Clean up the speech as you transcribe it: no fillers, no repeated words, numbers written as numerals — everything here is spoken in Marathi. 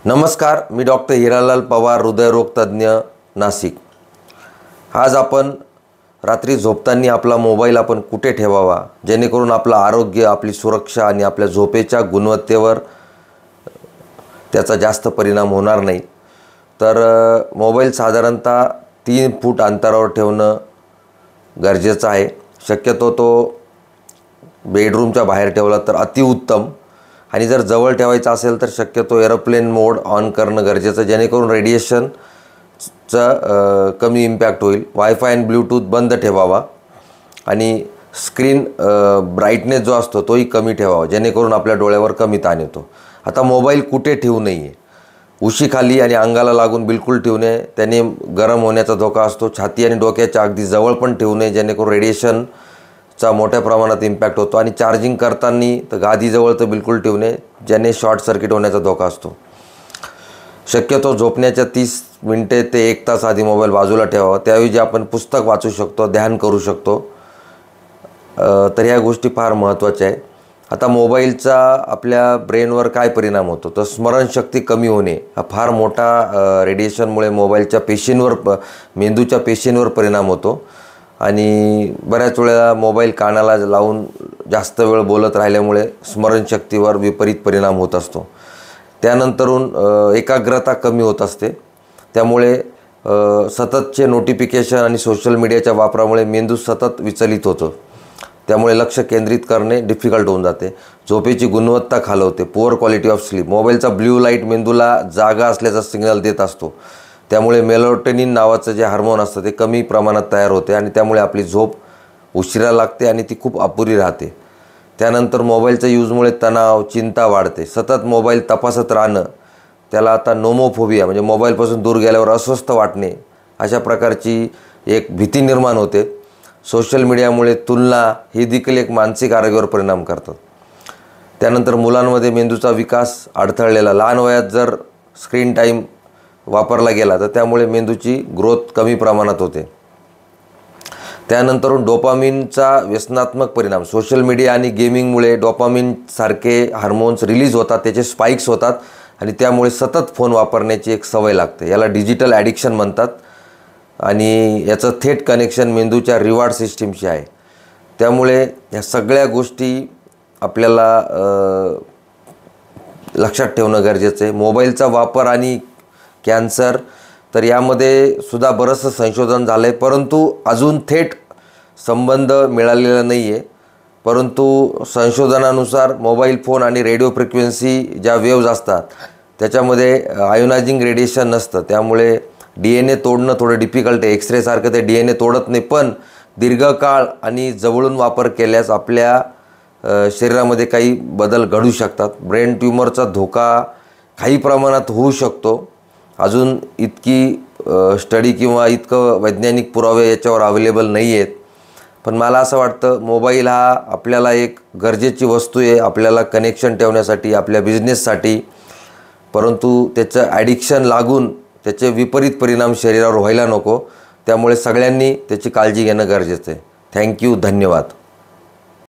नमस्कार, मी डॉक्टर हिरालाल पवार, हृदयरोग तज्ञ, नाशिक। आज आपण रात्री झोपताना आपला मोबाईल आपण कुठे ठेवावा जेणेकरून आपलं आरोग्य, आपली सुरक्षा आणि आपल्या झोपेच्या गुणवत्तेवर त्याचा जास्त परिणाम होणार नाही। तर मोबाईल साधारणतः 3 फूट अंतरावर ठेवणं गरजेचं आहे। शक्यतो तो बेडरूमच्या बाहेर ठेवला तर अतिउत्तम, आणि जर जवळ ठेवायचा असेल तर शक्यतो एरोप्लेन मोड ऑन करणं गरजेचं, जेणेकरून रेडिएशनचा कमी इम्पॅक्ट होईल। वायफाय आणि ब्लूटूथ बंद ठेवावा आणि स्क्रीन ब्राईटनेस जो असतो तोही कमी ठेवावा, जेणेकरून आपल्या डोळ्यावर कमी ताण येतो। आता मोबाईल कुठे ठेवू नये, उशीखाली आणि अंगाला लागून बिलकुल ठेवू नये, त्याने गरम होण्याचा धोका असतो। छाती आणि डोक्याच्या अगदी जवळ पण ठेवू नये, जेणेकरून रेडिएशनचा मोठ्या प्रमाणात इम्पॅक्ट होतो। आणि चार्जिंग करताना तर गादीजवळ तर बिलकुल ठेवू नये, ज्याने शॉर्ट सर्किट होण्याचा धोका असतो। शक्यतो झोपण्याच्या 30 मिनिटे ते 1 तास आधी मोबाईल बाजूला ठेवावा, त्याऐवजी आपण पुस्तक वाचू शकतो, ध्यान करू शकतो। तर ह्या गोष्टी फार महत्त्वाच्या आहे। आता मोबाईलचा आपल्या ब्रेनवर काय परिणाम होतो, तर स्मरणशक्ती कमी होणे हा फार मोठा रेडिएशनमुळे मोबाईलच्या पेशींवर, मेंदूच्या पेशींवर परिणाम होतो। आणि बऱ्याच वेळेला मोबाईल कानाला लावून जास्त वेळ बोलत राहिल्यामुळे स्मरणशक्तीवर विपरीत परिणाम होत असतो। त्यानंतरून एकाग्रता कमी होत असते, त्यामुळे सततचे नोटिफिकेशन आणि सोशल मीडियाच्या वापरामुळे मेंदू सतत विचलित होतो, त्यामुळे लक्ष केंद्रित करणे डिफिकल्ट होऊन जाते। झोपेची गुणवत्ता खालावते, पुअर क्वालिटी ऑफ स्लीप। मोबाईलचा ब्ल्यू लाईट मेंदूला जागा असल्याचा सिग्नल देत असतो, त्यामुळे मेलाटोनिन नावाचं जे हार्मोन असतं ते कमी प्रमाणात तयार होते आणि त्यामुळे आपली झोप उशिरा लागते आणि ती खूप अपुरी राहते। त्यानंतर मोबाईलच्या यूजमुळे तणाव, चिंता वाढते। सतत मोबाईल तपासत राहणं, त्याला आता नोमोफोबिया म्हणजे मोबाईलपासून दूर गेल्यावर अस्वस्थ वाटणे, अशा प्रकारची एक भीती निर्माण होते। सोशल मीडियामुळे तुलना ही देखील एक मानसिक आरोग्यावर परिणाम करतात। त्यानंतर मुलांमध्ये मेंदूचा विकास अडथळलेला, लहान वयात जर स्क्रीन टाईम वापरला गेला तर त्यामुळे मेंदूची ग्रोथ कमी प्रमाणात होते। त्यानंतर डोपामिनचा व्यसनात्मक परिणाम, सोशल मीडिया आणि गेमिंगमुळे डोपामिन सारखे हार्मोन्स रिलीज होतात, त्याचे स्पाइक्स होतात आणि त्यामुळे सतत फोन वापरण्याची एक सवय लागते। याला डिजिटल ॲडिक्शन म्हणतात आणि याचं थेट कनेक्शन मेंदूच्या रिवॉर्ड सिस्टीमशी आहे। त्यामुळे ह्या सगळ्या गोष्टी आपल्याला लक्षात ठेवणं गरजेचं आहे। मोबाईलचा वापर आणि कॅन्सर, तर यामध्ये सुद्धा बरंचसं संशोधन झालं आहे, परंतु अजून थेट संबंध मिळालेला नाही आहे। परंतु संशोधनानुसार मोबाईल फोन आणि रेडिओ फ्रिक्वेन्सी ज्या वेव्ज असतात त्याच्यामध्ये आयोनायझिंग रेडिएशन नसतं, त्यामुळे DNA तोडणं थोडं डिफिकल्ट आहे। एक्सरे सारखं ते DNA तोडत नाही, पण दीर्घकाळ आणि जवळून वापर केल्यास आपल्या शरीरामध्ये काही बदल घडू शकतात। ब्रेन ट्यूमरचा धोका काही प्रमाणात होऊ शकतो। अजून इतकी स्टडी किंवा इतकं वैज्ञानिक पुरावे याच्यावर अवेलेबल नाही आहेत, पण मला असं वाटतं मोबाईल हा आपल्याला एक गरजेची वस्तू आहे, आपल्याला कनेक्शन ठेवण्यासाठी, आपल्या बिझनेससाठी। परंतु त्याचं ॲडिक्शन लागून त्याचे विपरीत परिणाम शरीरावर व्हायला नको, त्यामुळे सगळ्यांनी त्याची काळजी घेणं गरजेचं आहे। थँक्यू, धन्यवाद।